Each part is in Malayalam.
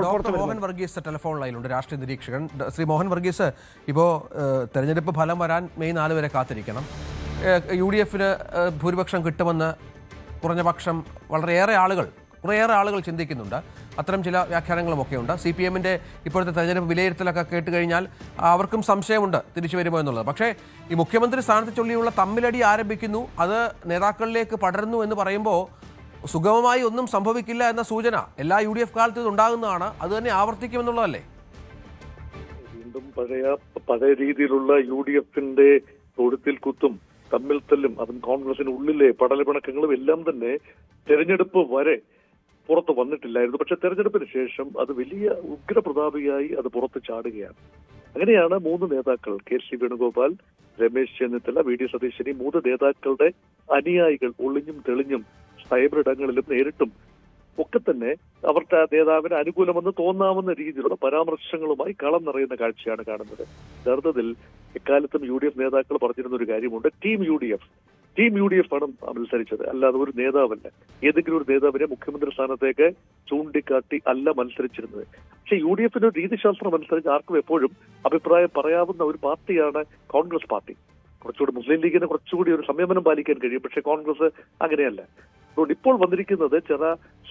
ഡോക്ടർ മോഹൻ വർഗീസ് ടെലിഫോൺ ലൈനിലുണ്ട്, രാഷ്ട്രീയ നിരീക്ഷകൻ. ശ്രീ മോഹൻ വർഗീസ്, ഇപ്പോൾ തെരഞ്ഞെടുപ്പ് ഫലം വരാൻ മെയ് 4 വരെ കാത്തിരിക്കണം. UDF ഭൂരിപക്ഷം കിട്ടുമെന്ന് കുറഞ്ഞപക്ഷം കുറേയേറെ ആളുകൾ ചിന്തിക്കുന്നുണ്ട്. അത്തരം ചില വ്യാഖ്യാനങ്ങളുമൊക്കെ ഉണ്ട്. CPM-ന്റെ ഇപ്പോഴത്തെ തെരഞ്ഞെടുപ്പ് വിലയിരുത്തലൊക്കെ കേട്ട് കഴിഞ്ഞാൽ അവർക്കും സംശയമുണ്ട് തിരിച്ചു വരുമോ എന്നുള്ളത്. പക്ഷേ ഈ മുഖ്യമന്ത്രി സ്ഥാനത്ത് ചൊല്ലിയുള്ള തമ്മിലടി ആരംഭിക്കുന്നു, അത് നേതാക്കളിലേക്ക് പടരുന്നു എന്ന് പറയുമ്പോൾ സുഗമമായി ഒന്നും സംഭവിക്കില്ല എന്ന സൂചന എല്ലാ UDF കാലത്തും ഇത് ഉണ്ടാകുന്നതാണ്. അത് തന്നെ ആവർത്തിക്കുമെന്നുള്ളതല്ലേ? വീണ്ടും പഴയ രീതിയിലുള്ള UDF-ന്റെ തൊഴുത്തിൽ കുത്തും തമ്മിൽ തല്ലും, അതും കോൺഗ്രസിന് ഉള്ളിലെ പടലപിണക്കങ്ങളും എല്ലാം തന്നെ തെരഞ്ഞെടുപ്പ് വരെ പുറത്ത് വന്നിട്ടില്ലായിരുന്നു. പക്ഷെ തെരഞ്ഞെടുപ്പിന് ശേഷം അത് വലിയ ഉഗ്രപ്രതാപിയായി അത് പുറത്ത് ചാടുകയാണ്. അങ്ങനെയാണ് 3 നേതാക്കൾ, KC വേണുഗോപാൽ, രമേശ് ചെന്നിത്തല, VD സതീശൻ, 3 നേതാക്കളുടെ അനുയായികൾ ഒളിഞ്ഞും തെളിഞ്ഞും സൈബറിടങ്ങളിലും നേരിട്ടും ഒക്കെ തന്നെ അവരുടെ നേതാവിന് അനുകൂലമെന്ന് തോന്നാവുന്ന രീതിയിലുള്ള പരാമർശങ്ങളുമായി കളം നിറയുന്ന കാഴ്ചയാണ് കാണുന്നത്. യഥാർത്ഥത്തിൽ എക്കാലത്തും UDF നേതാക്കൾ പറഞ്ഞിരുന്ന ഒരു കാര്യമുണ്ട്, ടീം UDF ആണ് മത്സരിച്ചത്, അല്ലാതെ ഒരു നേതാവല്ല. ഏതെങ്കിലും ഒരു നേതാവിനെ മുഖ്യമന്ത്രി സ്ഥാനത്തേക്ക് ചൂണ്ടിക്കാട്ടി അല്ല മത്സരിച്ചിരുന്നത്. പക്ഷെ UDF-ന്റെ രീതിശാസ്ത്രം അനുസരിച്ച് ആർക്കും എപ്പോഴും അഭിപ്രായം പറയാവുന്ന ഒരു പാർട്ടിയാണ് കോൺഗ്രസ് പാർട്ടി. കുറച്ചുകൂടി മുസ്ലിം ലീഗിന് കുറച്ചുകൂടി ഒരു സംയമനം പാലിക്കാൻ കഴിയും, പക്ഷെ കോൺഗ്രസ് അങ്ങനെയല്ല. അതുകൊണ്ട് ഇപ്പോൾ വന്നിരിക്കുന്നത്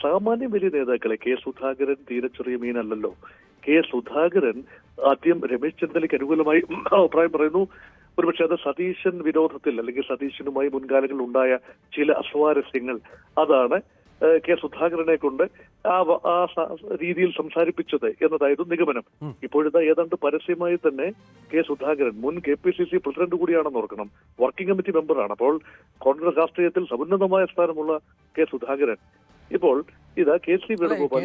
സാമാന്യം വലിയ നേതാക്കളെ, K. സുധാകരൻ തീരെ ചെറിയ മീനല്ലല്ലോ. K. സുധാകരൻ ആദ്യം രമേശ് ചെന്നിത്തലയ്ക്ക് അനുകൂലമായി അഭിപ്രായം പറയുന്നു. ഒരുപക്ഷെ അത് സതീശൻ വിരോധത്തിൽ അല്ലെങ്കിൽ സതീശനുമായി മുൻകാലങ്ങളിൽ ഉണ്ടായ ചില അസ്വാരസ്യങ്ങൾ, അതാണ് K. സുധാകരനെ കൊണ്ട് ആ രീതിയിൽ സംസാരിപ്പിച്ചത് എന്നതായിരുന്നു നിഗമനം. ഇപ്പോഴത്തെ ഏതാണ്ട് പരസ്യമായി തന്നെ K. സുധാകരൻ മുൻ KPCC പ്രസിഡന്റ് കൂടിയാണെന്ന് ഓർക്കണം, വർക്കിംഗ് കമ്മിറ്റി മെമ്പറാണ്. അപ്പോൾ കോൺഗ്രസ് രാഷ്ട്രീയത്തിൽ സമുന്നതമായ സ്ഥാനമുള്ള K. സുധാകരൻ ഇപ്പോൾ KC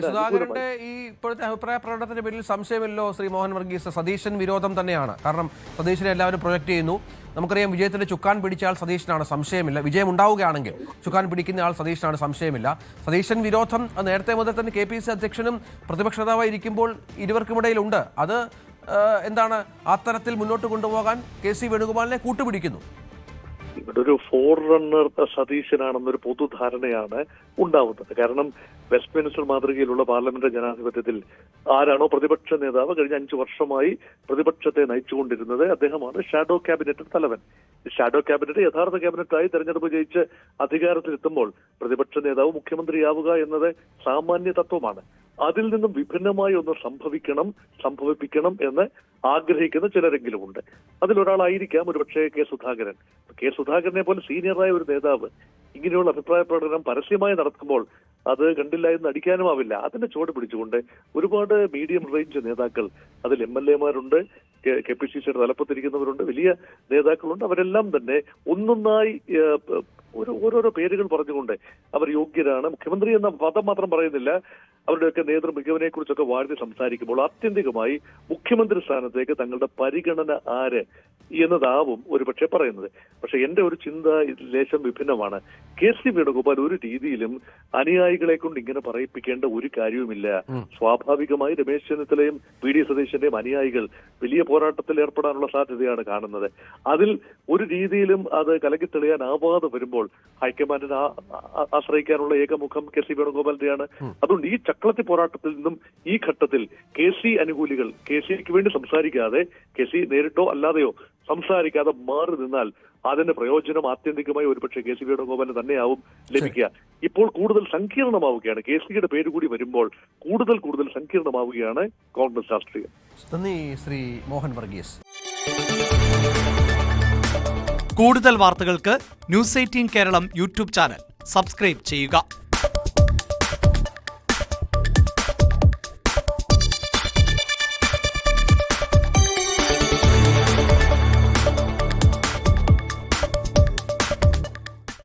സുധാകരന്റെ ഈ ഇപ്പോഴത്തെ അഭിപ്രായ പ്രകടനത്തിന്റെ പേരിൽ സംശയമില്ലോ ശ്രീ മോഹൻ വർഗീസ്? സതീശൻ വിരോധം തന്നെയാണ്. കാരണം സതീശനെ എല്ലാവരും പ്രൊജക്ട് ചെയ്യുന്നു. നമുക്കറിയാം, വിജയത്തിന്റെ ചുക്കാൻ പിടിച്ച ആൾ സതീശനാണ്, സംശയമില്ല. വിജയം ഉണ്ടാവുകയാണെങ്കിൽ ചുക്കാൻ പിടിക്കുന്ന ആൾ സതീശനാണ്, സംശയമില്ല. സതീശൻ വിരോധം നേരത്തെ മുതൽ തന്നെ KPCC അധ്യക്ഷനും പ്രതിപക്ഷ നേതാവായി ഇരിക്കുമ്പോൾ ഇരുവർക്കുമിടയിലുണ്ട്. അത് എന്താണ്, ആ തരത്തിൽ മുന്നോട്ട് കൊണ്ടുപോകാൻ KC വേണുഗോപാലിനെ കൂട്ടുപിടിക്കുന്നു. ഇവിടെ ഒരു ഫോർറണ്ണർ സതീശനാണെന്നൊരു പൊതുധാരണയാണ് ഉണ്ടാവുന്നത്. കാരണം വെസ്റ്റ്മിനിസ്റ്റർ മാതൃകയിലുള്ള പാർലമെന്റ് ജനാധിപത്യത്തിൽ ആരാണോ പ്രതിപക്ഷ നേതാവ്, കഴിഞ്ഞ 5 വർഷമായി പ്രതിപക്ഷത്തെ നയിച്ചുകൊണ്ടിരുന്നത് അദ്ദേഹമാണ് ഷാഡോ ക്യാബിനറ്റ് തലവൻ. ഷാഡോ ക്യാബിനറ്റ് യഥാർത്ഥ ക്യാബിനറ്റായി തെരഞ്ഞെടുപ്പ് ജയിച്ച് അധികാരത്തിലെത്തുമ്പോൾ പ്രതിപക്ഷ നേതാവ് മുഖ്യമന്ത്രിയാവുക എന്നത് സാമാന്യ തത്വമാണ്. അതിൽ നിന്നും വിഭിന്നമായി ഒന്ന് സംഭവിപ്പിക്കണം എന്ന് ആഗ്രഹിക്കുന്ന ചിലരെങ്കിലും ഉണ്ട്. അതിലൊരാളായിരിക്കാം ഒരുപക്ഷെ K. സുധാകരൻ. K. സുധാകരനെ പോലെ സീനിയറായ ഒരു നേതാവ് ഇങ്ങനെയുള്ള അഭിപ്രായ പ്രകടനം പരസ്യമായി നടത്തുമ്പോൾ അത് കണ്ടില്ല എന്ന് അടിക്കാനുമാവില്ല. അതിന്റെ ചുവട് പിടിച്ചുകൊണ്ട് ഒരുപാട് മീഡിയം റേഞ്ച് നേതാക്കൾ, അതിൽ MLA-മാരുണ്ട്, KPCC-യുടെ തലപ്പത്തിരിക്കുന്നവരുണ്ട്, വലിയ നേതാക്കളുണ്ട്. അവരെല്ലാം തന്നെ ഒന്നൊന്നായി ഓരോരോ പേരുകൾ പറഞ്ഞുകൊണ്ട് അവർ യോഗ്യരാണ്, മുഖ്യമന്ത്രി എന്ന പദം മാത്രം പറയുന്നില്ല, അവരുടെയൊക്കെ നേതൃ മികവിനെ കുറിച്ചൊക്കെ വാഴ്ത്തി സംസാരിക്കുമ്പോൾ ആത്യന്തികമായി മുഖ്യമന്ത്രി സ്ഥാനത്തേക്ക് തങ്ങളുടെ പരിഗണന ആര് എന്നതാവും ഒരുപക്ഷെ പറയുന്നത്. പക്ഷെ എന്റെ ഒരു ചിന്ത ലേശം വിഭിന്നമാണ്. KC വേണുഗോപാൽ ഒരു രീതിയിലും അനുയായികളെ കൊണ്ട് ഇങ്ങനെ പറയിപ്പിക്കേണ്ട ഒരു കാര്യവുമില്ല. സ്വാഭാവികമായി രമേശ് ചെന്നിത്തലയും VD സതീശന്റെയും അനുയായികൾ വലിയ പോരാട്ടത്തിൽ ഏർപ്പെടാനുള്ള സാധ്യതയാണ് കാണുന്നത്. അതിൽ ഒരു രീതിയിലും അത് കലക്കിത്തെളിയാനാവാതെ വരുമ്പോൾ ഹൈക്കമാൻഡിനെ ആശ്രയിക്കാനുള്ള ഏകമുഖം KC വേണുഗോപാലിന്റെയാണ്. അതുകൊണ്ട് ഈ ചക്കളത്തി പോരാട്ടത്തിൽ നിന്നും ഈ ഘട്ടത്തിൽ KC അനുകൂലികൾ KCക്ക് വേണ്ടി സംസാരിക്കാതെ, KC നേരിട്ടോ അല്ലാതെയോ സംസാരിക്കാതെ മാറി നിന്നാൽ അതിന്റെ പ്രയോജനം ആത്യന്തികമായി ഒരുപക്ഷെ KC വേണുഗോപാലിന് തന്നെയാവും ലഭിക്കുക. ഇപ്പോൾ കൂടുതൽ സങ്കീർണമാവുകയാണ്. KCയുടെ പേര് കൂടി വരുമ്പോൾ കൂടുതൽ സങ്കീർണമാവുകയാണ് കോൺഗ്രസ് രാഷ്ട്രീയം. നന്ദി ശ്രീ മോഹൻ വർഗീസ്. കൂടുതൽ വാർത്തകൾക്ക് News 18 Keralam YouTube channel subscribe ചെയ്യുക.